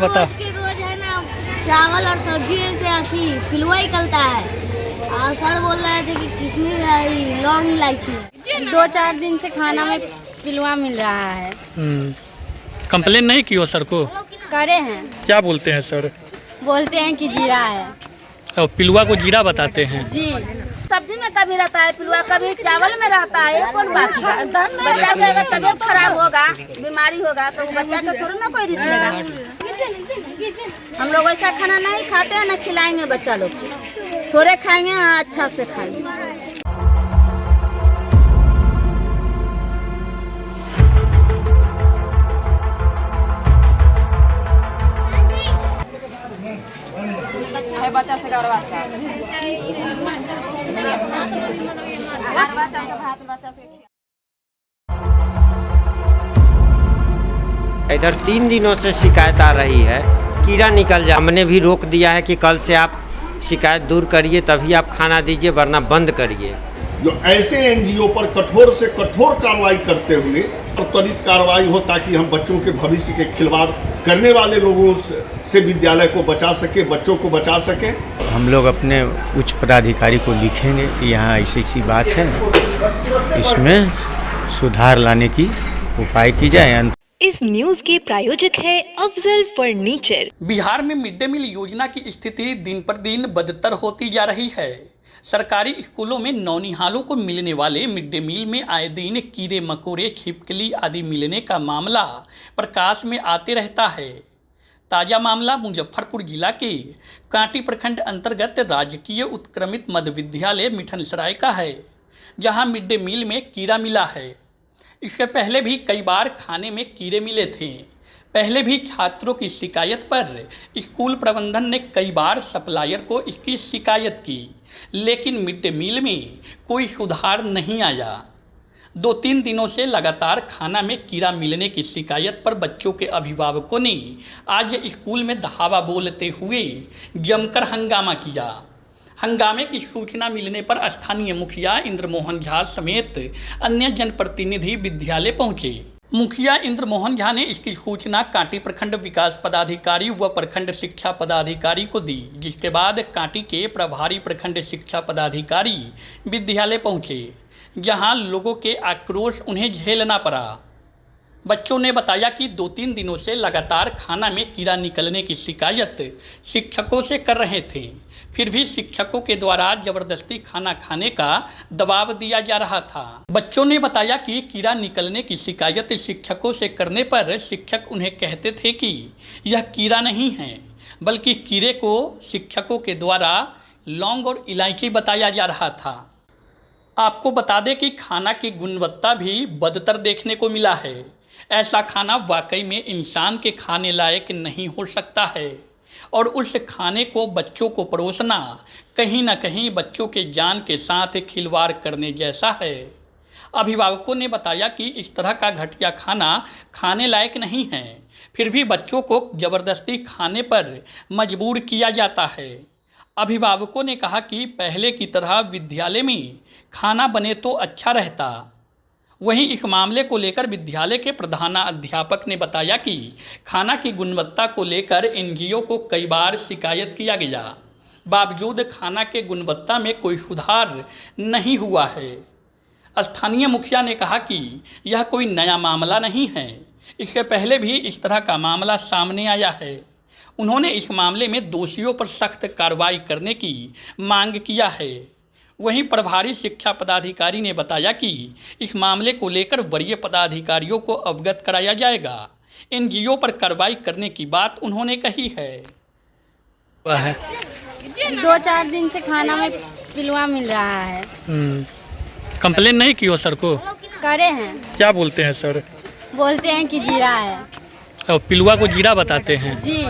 बता। रोज है ना चावल और सब्जी से पिलुआ निकलता है। और सर बोल रहे थे कि किसमें लौंग इलायची 2-4 दिन से खाना में पिलुआ मिल रहा है। कंप्लेन नहीं की हो सर को? करे हैं। क्या बोलते हैं सर? बोलते हैं कि जीरा है। और पिलुआ को जीरा बताते हैं। जी सब्जी में कभी रहता है पिलुआ, कभी चावल में रहता है। ये कौन बात है? बच्चा का अगर तबियत खराब होगा, बीमारी होगा तो बच्चा का थोड़ा ना कोई रिस्क लेगा। हम लोग ऐसा खाना नहीं खाते हैं, ना खिलाएंगे बच्चा लोग। थोड़े खाएंगे, अच्छा से खाएंगे। बच्चा से गौरव अच्छा इधर 3 दिनों से शिकायत आ रही है, कीड़ा निकल जाए। हमने भी रोक दिया है कि कल से आप शिकायत दूर करिए, तभी आप खाना दीजिए, वरना बंद करिए। जो ऐसे एनजीओ पर कठोर से कठोर कार्रवाई करते हुए और त्वरित कार्रवाई हो, ताकि हम बच्चों के भविष्य के खिलवाड़ करने वाले लोगों से विद्यालय को बचा सके, बच्चों को बचा सके। हम लोग अपने उच्च पदाधिकारी को लिखेंगे कि यहाँ ऐसी ऐसी बात है, इसमें सुधार लाने की उपाय की जाए। इस न्यूज के प्रायोजक है अफजल फर्नीचर। बिहार में मिड डे मील योजना की स्थिति दिन पर दिन बदतर होती जा रही है। सरकारी स्कूलों में नौनिहालों को मिलने वाले मिड डे मील में आए दिन कीड़े मकोड़े, छिपकली आदि मिलने का मामला प्रकाश में आते रहता है। ताज़ा मामला मुजफ्फरपुर जिला के कांटी प्रखंड अंतर्गत राजकीय उत्क्रमित मध्य विद्यालय मिठनसराय का है, जहां मिड डे मील में कीड़ा मिला है। इससे पहले भी कई बार खाने में कीड़े मिले थे। पहले भी छात्रों की शिकायत पर स्कूल प्रबंधन ने कई बार सप्लायर को इसकी शिकायत की, लेकिन मिड डे मील में कोई सुधार नहीं आया। 2-3 दिनों से लगातार खाना में कीड़ा मिलने की शिकायत पर बच्चों के अभिभावकों ने आज स्कूल में धावा बोलते हुए जमकर हंगामा किया। हंगामे की सूचना मिलने पर स्थानीय मुखिया इंद्रमोहन झा समेत अन्य जनप्रतिनिधि विद्यालय पहुंचे। मुखिया इंद्रमोहन झा ने इसकी सूचना कांटी प्रखंड विकास पदाधिकारी व प्रखंड शिक्षा पदाधिकारी को दी, जिसके बाद कांटी के प्रभारी प्रखंड शिक्षा पदाधिकारी विद्यालय पहुंचे, जहां लोगों के आक्रोश उन्हें झेलना पड़ा। बच्चों ने बताया कि 2-3 दिनों से लगातार खाना में कीड़ा निकलने की शिकायत शिक्षकों से कर रहे थे, फिर भी शिक्षकों के द्वारा जबरदस्ती खाना खाने का दबाव दिया जा रहा था। बच्चों ने बताया कि कीड़ा निकलने की शिकायत शिक्षकों से करने पर शिक्षक उन्हें कहते थे कि यह कीड़ा नहीं है, बल्कि कीड़े को शिक्षकों के द्वारा लौंग और इलायची बताया जा रहा था। आपको बता दें कि खाना की गुणवत्ता भी बदतर देखने को मिला है। ऐसा खाना वाकई में इंसान के खाने लायक नहीं हो सकता है, और उस खाने को बच्चों को परोसना कहीं ना कहीं बच्चों के जान के साथ खिलवाड़ करने जैसा है। अभिभावकों ने बताया कि इस तरह का घटिया खाना खाने लायक नहीं है, फिर भी बच्चों को ज़बरदस्ती खाने पर मजबूर किया जाता है। अभिभावकों ने कहा कि पहले की तरह विद्यालय में खाना बने तो अच्छा रहता। वहीं इस मामले को लेकर विद्यालय के प्रधानाध्यापक ने बताया कि खाना की गुणवत्ता को लेकर एनजीओ को कई बार शिकायत किया गया, बावजूद खाना के गुणवत्ता में कोई सुधार नहीं हुआ है। स्थानीय मुखिया ने कहा कि यह कोई नया मामला नहीं है, इससे पहले भी इस तरह का मामला सामने आया है। उन्होंने इस मामले में दोषियों पर सख्त कार्रवाई करने की मांग किया है। वहीं प्रभारी शिक्षा पदाधिकारी ने बताया कि इस मामले को लेकर वरीय पदाधिकारियों को अवगत कराया जाएगा। एनजीओ पर कार्रवाई करने की बात उन्होंने कही है। 2-4 दिन से खाना में पिलुआ मिल रहा है। कंप्लेन नहीं की हो सर को? करे हैं। क्या बोलते हैं सर? बोलते हैं कि जीरा है। और पिलुआ को जीरा बताते हैं। जी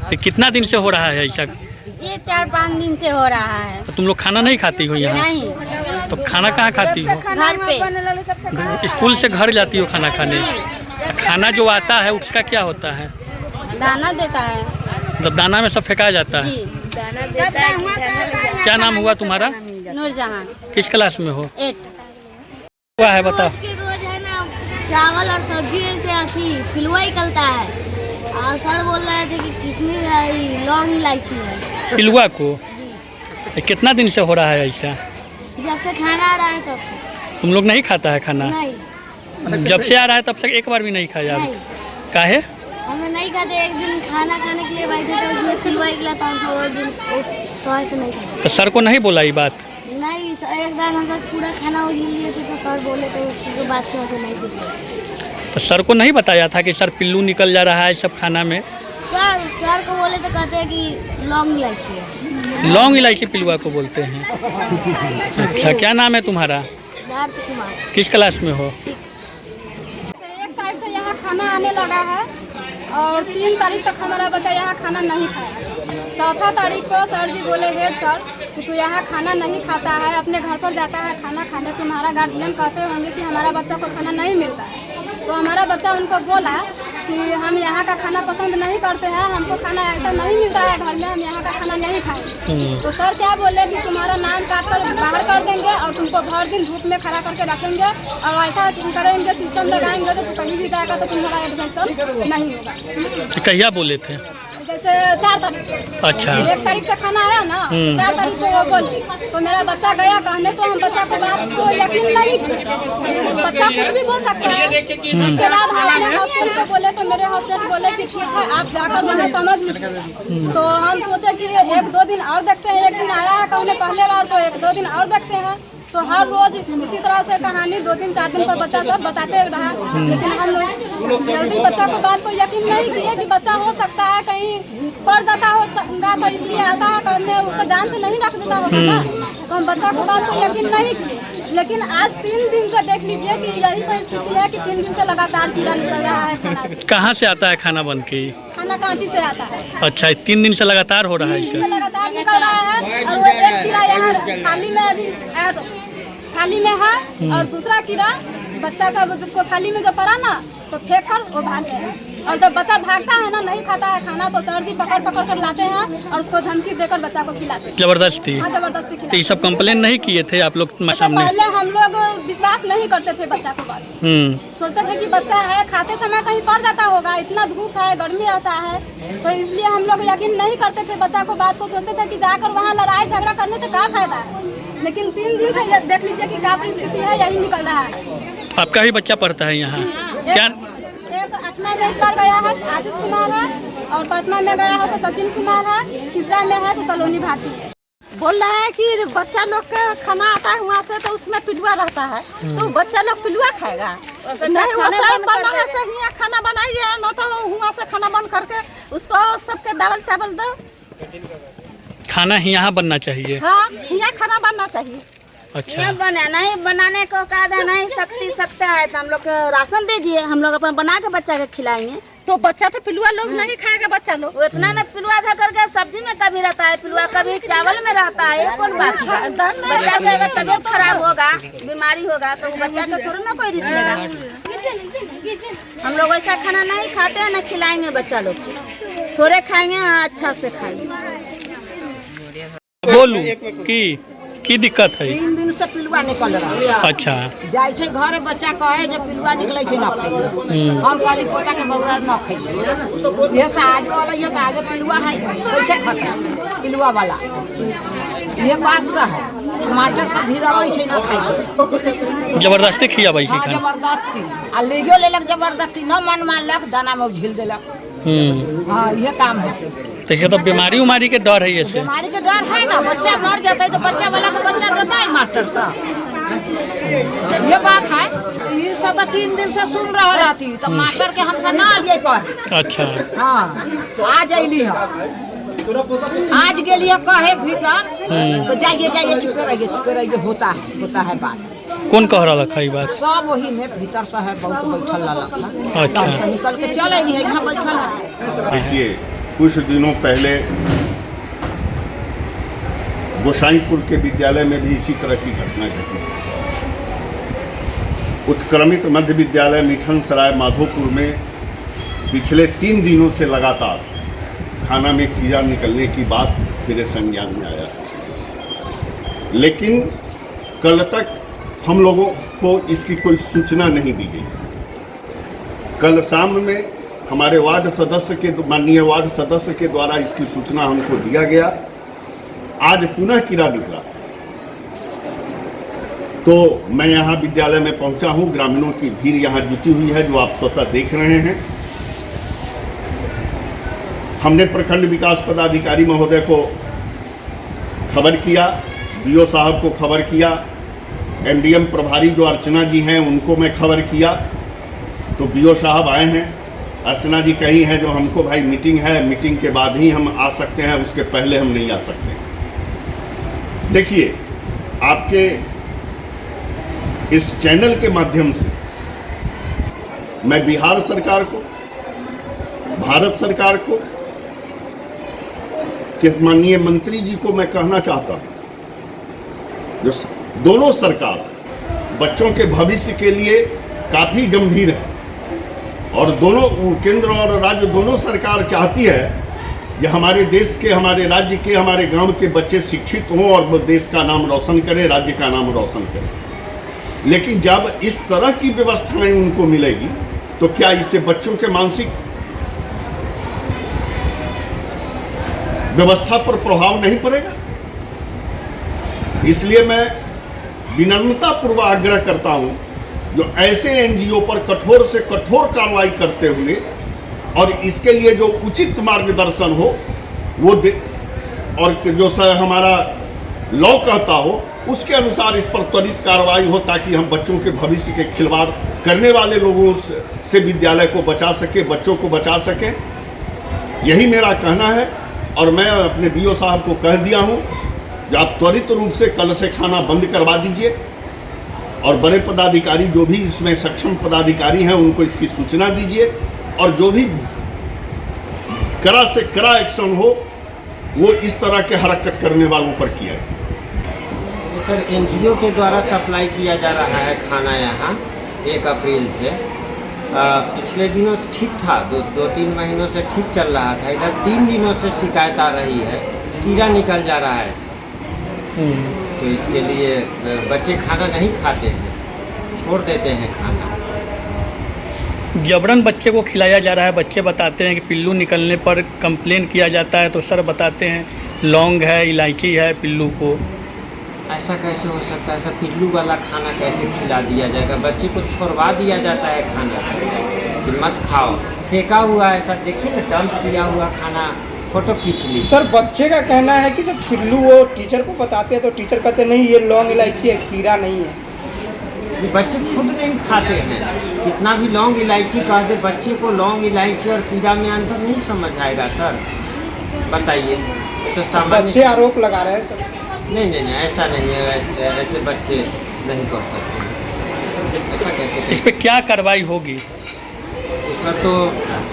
तो कितना दिन से हो रहा है ऐसा? ये 4-5 दिन से हो रहा है। तो तुम लोग खाना नहीं खाती हो यहाँ? नहीं। तो खाना कहाँ खाती हो? घर पे। स्कूल से घर जाती हो खाना खाने? खाना जो आता है उसका क्या होता है? दाना देता है। मतलब दाना में सब फेंका जाता है? जी दाना देता है। क्या नाम हुआ तुम्हारा? नूरजहां। किस क्लास में हो? 8। हुआ है बता। रोज है ना चावल और सब्जी से पिलुआ निकलता है। सर बोल रहे थे कि किशमिश है, लौंग इलायची है। पिलुआ को कितना दिन से हो रहा है ऐसा? जब से खाना आ रहा है तब से। तुम लोग नहीं खाता है खाना? नहीं, जब से आ रहा है तब से एक बार भी नहीं खाया? नहीं। काहे? हमें नहीं खाते। एक दिन खाना खाने के लिए बैठे तो उसमें पिलुआ निकला था, तो वो दिन उस समय से नहीं खाते। तो सर को नहीं बोला ये बात? नहीं, एक बार हम लोग पूरा खाना उछल लिए थे तो सर बोले, तो उसके बाद से हमें नहीं कुछ। तो सर को नहीं बताया था कि सर पिल्लू निकल जा रहा है सब खाना में? सर को बोले तो कहते हैं कि लौंग इलायची है। लौंग इलायची पिलुआ को बोलते हैं। अच्छा, क्या नाम है तुम्हारा? भारत कुमार। किस क्लास में हो? 1 तारीख से यहाँ खाना आने लगा है और 3 तारीख तक हमारा बच्चा यहाँ खाना नहीं खाया। 4 तारीख को सर जी बोले, हेड सर, कि तू यहाँ खाना नहीं खाता है, अपने घर पर जाता है खाना खाने। तुम्हारा गार्जियन कहते होंगे कि हमारा बच्चा को खाना नहीं मिलता है। तो हमारा बच्चा उनको बोला कि हम यहाँ का खाना पसंद नहीं करते हैं, हमको खाना ऐसा नहीं मिलता है घर में, हम यहाँ का खाना नहीं खाएंगे। तो सर क्या बोले कि तुम्हारा नाम काट कर बाहर कर देंगे और तुमको भर दिन धूप में खड़ा करके रखेंगे और ऐसा करेंगे, सिस्टम लगाएंगे तो कहीं भी जाएगा तो तुम्हारा एडमिशन नहीं होगा। कहिया बोले थे? जैसे 4 तारीख। अच्छा। 1 तारीख से खाना आया ना, 4 तारीख को वो बोले, तो मेरा बच्चा गया कहने, तो हम बच्चा को बात को यकीन नहीं किया। बच्चा कुछ भी बोल सकता है। उसके बाद हम अपने हस्बैंड को बोले, तो मेरे हस्बैंड बोले कि ठीक है, आप जाकर वहाँ समझ लीजिए। तो हम सोचे कि 1-2 दिन और देखते हैं। 1 दिन आया है कहने पहले बार, तो 1-2 दिन और देखते हैं। तो हर रोज इसी तरह से कहानी 2 दिन 4 दिन पर बच्चा सब बताते रहा, लेकिन हम जल्दी बच्चा को बात को यकीन नहीं किए कि बच्चा हो सकता है कहीं पड़ जाता होगा, तो इसलिए आता है करने, वो तो जान से नहीं रख देता होगा ना। तो हम बच्चा को बात को यकीन नहीं किए, लेकिन आज 3 दिन से देख लीजिए कि यही परिस्थिति है कि 3 दिन से लगातार कीड़ा निकल रहा है खाना से। कहाँ से आता है खाना बन के? खाना कांटी से आता है। अच्छा, 3 दिन से लगातार हो रहा है इसे? लगातार निकल रहा है। और वो एक कीड़ा यहाँ थाली में अभी थाली में है, और दूसरा कीड़ा बच्चा सब को थाली में जो पड़ा ना, तो फेंक कर वो भाग गया। और जब बच्चा भागता है ना, नहीं खाता है खाना, तो सर जी पकड़ कर लाते हैं और उसको धमकी देकर बच्चा को खिलाते हैं। जबरदस्ती? हाँ, जबरदस्ती खिलाते। तो ये सब कंप्लेन नहीं किए थे आप लोग सामने? पहले हम लोग विश्वास नहीं करते थे बच्चा को बात, सोचते थे कि बच्चा है, खाते समय कहीं पड़ जाता होगा, इतना धूप है, गर्मी रहता है, तो इसलिए हम लोग यकीन नहीं करते थे बच्चा को बात को। सोचते थे कि जाकर वहाँ लड़ाई झगड़ा करने से क्या फायदा है। लेकिन 3 दिन से देख लीजिए कि क्या परिस्थिति है, यही निकल रहा है। आपका ही बच्चा पढ़ता है यहाँ? क्या? एक 8वां में इस बार गया है आशीष कुमार है, और 5वां में गया है तो सचिन कुमार है, 3रा में है तो सलोनी भारती है। बोल रहा है कि बच्चा लोग का खाना आता है वहाँ से, तो उसमें पिलुआ रहता है, तो बच्चा लोग पिलुआ खाएगा नहीं। वो सर बना है से यहाँ खाना बनाइए, न तो वहाँ से खाना बन करके उसको सबके दाल चावल दो। खाना ही यहाँ बनना चाहिए? हाँ, यहाँ खाना बनना चाहिए। अच्छा। नहीं बनाने को कहा नहीं सकता है, तो हम लोग राशन दीजिए, हम लोग अपना बना के बच्चा के खिलाएंगे। तो बच्चा तो पिलुआ लोग नहीं खाएगा, बच्चा लोग वो इतना ना पिलुआ था करके सब्जी में कभी रहता है पिलुआ, कभी चावल में रहता है, ये कौन बात है? बच्चा का अगर तबियत खराब होगा, बीमारी होगा, तो बच्चा का थोड़ा ना कोई रिस्क लेगा। हम लोग ऐसा खाना नहीं खाते हैं, ना खिलाएंगे बच्चा लोग को। थोड़े खाएंगे, अच्छा से खाएंगे। बोलू की दिक्कत है? 3 दिन से पिलुआ निकल रहा है। अच्छा। जाए छे घरे बच्चा कहे जब पिलुआ निकले छे ना खाइए, हम कहली पोता के बउरा ना खाइए। ये से आज वाला ये तो आगे पिलुआ है, कैसे खाता है पिलुआ वाला? ये बात से है, टमाटर से भिरावे छे ना खाइए, जबरदस्ती खियाबै छी खाना? जबरदस्ती आ लेगियो लेलक, जबरदस्ती न मन मानलक, दाना में झील देलक। हाँ, ये काम है। तो इसे तो बीमारी उमारी के डर है? ये से बीमारी के डर है ना, बच्चा मर जाता है तो बच्चा वाला को बच्चा देता है मास्टर साहब, ये बात है। ये सब 3 दिन से सुन रहा थी, तो मास्टर के हमसे ना आइए कहे। अच्छा। हाँ, आज अली है, आज गेलिए कहे भीतर, तो जाइए चुपे रहिए, होता है बात। कौन कह रहा है ये बात? सब वही में भीतर से है, बहुत बैठल रहा। अच्छा। निकल के चल अली है, यहाँ बैठल है। देखिए, कुछ दिनों पहले गोसाईपुर के विद्यालय में भी इसी तरह की घटना घटी। उत्क्रमित मध्य विद्यालय मिठन सराय माधोपुर में पिछले 3 दिनों से लगातार खाना में कीड़ा निकलने की बात मेरे संज्ञान में आया, लेकिन कल तक हम लोगों को इसकी कोई सूचना नहीं दी गई। कल शाम में हमारे वार्ड सदस्य के माननीय वार्ड सदस्य के द्वारा इसकी सूचना हमको दिया गया। आज पुनः कीड़ा निकला तो मैं यहाँ विद्यालय में पहुँचा हूँ। ग्रामीणों की भीड़ यहाँ जुटी हुई है, जो आप स्वतः देख रहे हैं। हमने प्रखंड विकास पदाधिकारी महोदय को खबर किया, बीओ साहब को खबर किया, एमडीएम प्रभारी जो अर्चना जी हैं उनको मैं खबर किया। तो बीओ साहब आए हैं, अर्चना जी कही हैं जो हमको भाई मीटिंग है, मीटिंग के बाद ही हम आ सकते हैं, उसके पहले हम नहीं आ सकते। देखिए, आपके इस चैनल के माध्यम से मैं बिहार सरकार को, भारत सरकार को, कि माननीय मंत्री जी को मैं कहना चाहता हूं, जो दोनों सरकार बच्चों के भविष्य के लिए काफ़ी गंभीर है और दोनों केंद्र और राज्य दोनों सरकार चाहती है कि हमारे देश के, हमारे राज्य के, हमारे गांव के बच्चे शिक्षित हों और वो देश का नाम रोशन करें, राज्य का नाम रोशन करें। लेकिन जब इस तरह की व्यवस्थाएं उनको मिलेगी तो क्या इससे बच्चों के मानसिक व्यवस्था पर प्रभाव नहीं पड़ेगा? इसलिए मैं विनम्रता पूर्वक आग्रह करता हूं, जो ऐसे एनजीओ पर कठोर से कठोर कार्रवाई करते हुए और इसके लिए जो उचित मार्गदर्शन हो वो और जो हमारा लॉ कहता हो उसके अनुसार इस पर त्वरित कार्रवाई हो, ताकि हम बच्चों के भविष्य के खिलवाड़ करने वाले लोगों से विद्यालय को बचा सके, बच्चों को बचा सके। यही मेरा कहना है और मैं अपने बीओ साहब को कह दिया हूं कि आप त्वरित रूप से कल से खाना बंद करवा दीजिए और बड़े पदाधिकारी जो भी इसमें सक्षम पदाधिकारी हैं उनको इसकी सूचना दीजिए और जो भी कड़ा से कड़ा एक्शन हो वो इस तरह के हरकत करने वालों पर किया जाए। सर, एनजीओ के द्वारा सप्लाई किया जा रहा है खाना यहाँ 1 अप्रैल से। पिछले दिनों ठीक था, दो तीन महीनों से ठीक चल रहा था। इधर 3 दिनों से शिकायत आ रही है, कीड़ा निकल जा रहा है। तो इसके लिए बच्चे खाना नहीं खाते हैं, छोड़ देते हैं खाना। जबरन बच्चे को खिलाया जा रहा है। बच्चे बताते हैं कि पिल्लू निकलने पर कंप्लेन किया जाता है तो सर बताते हैं लौंग है, इलायची है पिल्लू को। ऐसा कैसे हो सकता है? ऐसा पिल्लू वाला खाना कैसे खिला दिया जाएगा? बच्चे को छोड़वा दिया जाता है खाना कि मत खाओ, फेंका हुआ है। सर देखिए ना, डंप किया हुआ खाना, फोटो खींच ली। सर बच्चे का कहना है कि जब पिल्लू वो टीचर को बताते हैं तो टीचर कहते नहीं ये लौंग इलायची है, कीड़ा नहीं है। ये बच्चे खुद नहीं खाते हैं, कितना भी लौंग इलायची कह दे, बच्चे को लौंग इलायची और कीड़ा में अंतर नहीं समझ आएगा। सर बताइए, तो सामान्य बच्चे आरोप लगा रहे हैं सर। नहीं, ऐसा नहीं है, ऐसे बच्चे नहीं कर सकते। ऐसा कैसे? इस पर क्या कार्रवाई होगी? इस पर तो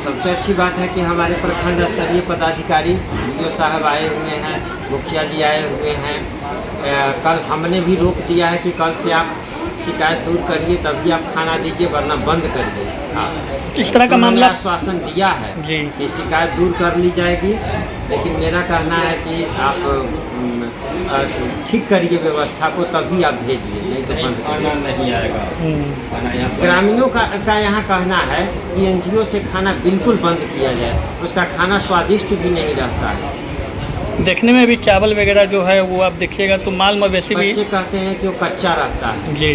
सबसे अच्छी बात है कि हमारे प्रखंड स्तरीय पदाधिकारी बीओ साहब आए हुए हैं, मुखिया जी आए हुए हैं। कल हमने भी रोक दिया है कि कल से आप शिकायत दूर करिए तभी आप खाना दीजिए, वरना बंद करिए। हाँ, इस तरह का मामला आश्वासन दिया है कि शिकायत दूर कर ली जाएगी। लेकिन मेरा कहना है कि आप ठीक करिए व्यवस्था को, तभी आप भेजिए, नहीं तो बंद करिए। नहीं आएगा। ग्रामीणों का यहाँ कहना है कि एनजीओ से खाना बिल्कुल बंद किया जाए, उसका खाना स्वादिष्ट भी नहीं रहता है। देखने में भी चावल वगैरह जो है वो आप देखिएगा तो माल मवेशी भी, बच्चे कहते हैं कि वो कच्चा रहता है। जी,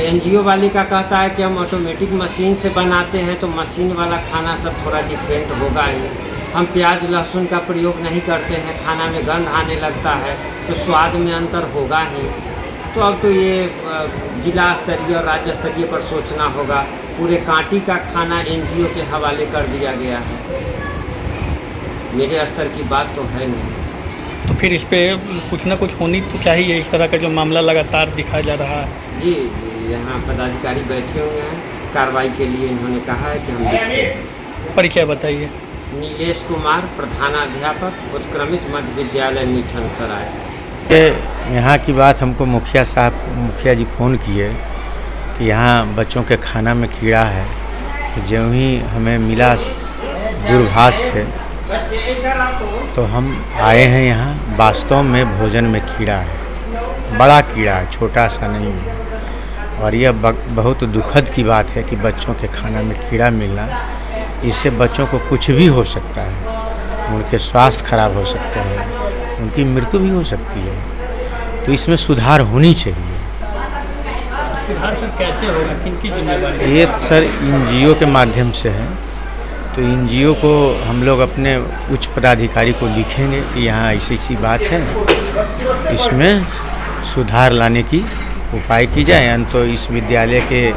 एनजीओ वाली का कहता है कि हम ऑटोमेटिक मशीन से बनाते हैं तो मशीन वाला खाना सब थोड़ा डिफरेंट होगा ही। हम प्याज लहसुन का प्रयोग नहीं करते हैं, खाना में गंध आने लगता है तो स्वाद में अंतर होगा ही। तो अब तो ये जिला स्तरीय और राज्य स्तरीय पर सोचना होगा। पूरे कांटी का खाना एनजीओ के हवाले कर दिया गया है, मेरे स्तर की बात तो है नहीं। तो फिर इस पे कुछ ना कुछ होनी तो चाहिए। इस तरह का जो मामला लगातार दिखाया जा रहा है। जी, यहाँ पदाधिकारी बैठे हुए हैं, कार्रवाई के लिए इन्होंने कहा है कि हम। परिचय बताइए। नीलेश कुमार, प्रधानाध्यापक, उत्क्रमित मध्य विद्यालय मीठन सराय। यहाँ की बात हमको मुखिया जी फ़ोन किए कि यहाँ बच्चों के खाना में कीड़ा है। जो ही हमें मिला दूरभाष से तो हम आए हैं यहाँ। वास्तव में भोजन में कीड़ा है, बड़ा कीड़ा है, छोटा सा नहीं है। और यह बहुत दुखद की बात है कि बच्चों के खाना में कीड़ा मिलना इससे बच्चों को कुछ भी हो सकता है, उनके स्वास्थ्य खराब हो सकते हैं, उनकी मृत्यु भी हो सकती है। तो इसमें सुधार होनी चाहिए। सुधार सर कैसे होगा, किनकी जिम्मेदारी? ये सर एनजीओ के माध्यम से है। तो एनजीओ को हम लोग अपने उच्च पदाधिकारी को लिखेंगे कि यहाँ ऐसी ऐसी बात है, इसमें सुधार लाने की उपाय की जाए। अंत तो इस विद्यालय के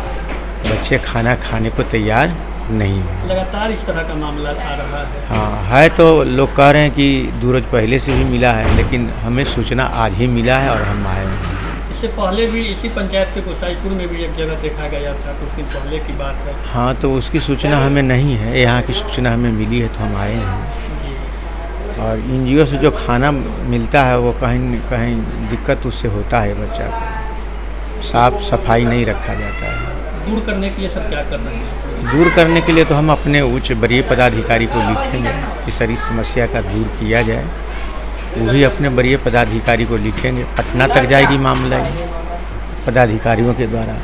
बच्चे खाना खाने को तैयार नहीं है। लगातार इस तरह का मामला आ रहा है। हाँ है, तो लोग कह रहे हैं कि दूरज पहले से भी मिला है, लेकिन हमें सूचना आज ही मिला है और हम आए हैं। इससे पहले भी इसी पंचायत के गोसाईपुर में भी एक जगह देखा गया था, कुछ दिन पहले की बात है। हाँ, तो उसकी सूचना हमें नहीं है, यहाँ की सूचना हमें मिली है तो हम आए हैं। और एनजीओ से जो खाना मिलता है वो कहीं न कहीं दिक्कत उससे होता है, बच्चा को साफ सफाई नहीं रखा जाता है। दूर करने के लिए सर क्या कर रहे हैं? दूर करने के लिए तो हम अपने उच्च वरीय पदाधिकारी को लिखेंगे कि सर इस समस्या का दूर किया जाए। वो भी अपने वरीय पदाधिकारी को लिखेंगे, पटना तक जाएगी मामला पदाधिकारियों के द्वारा।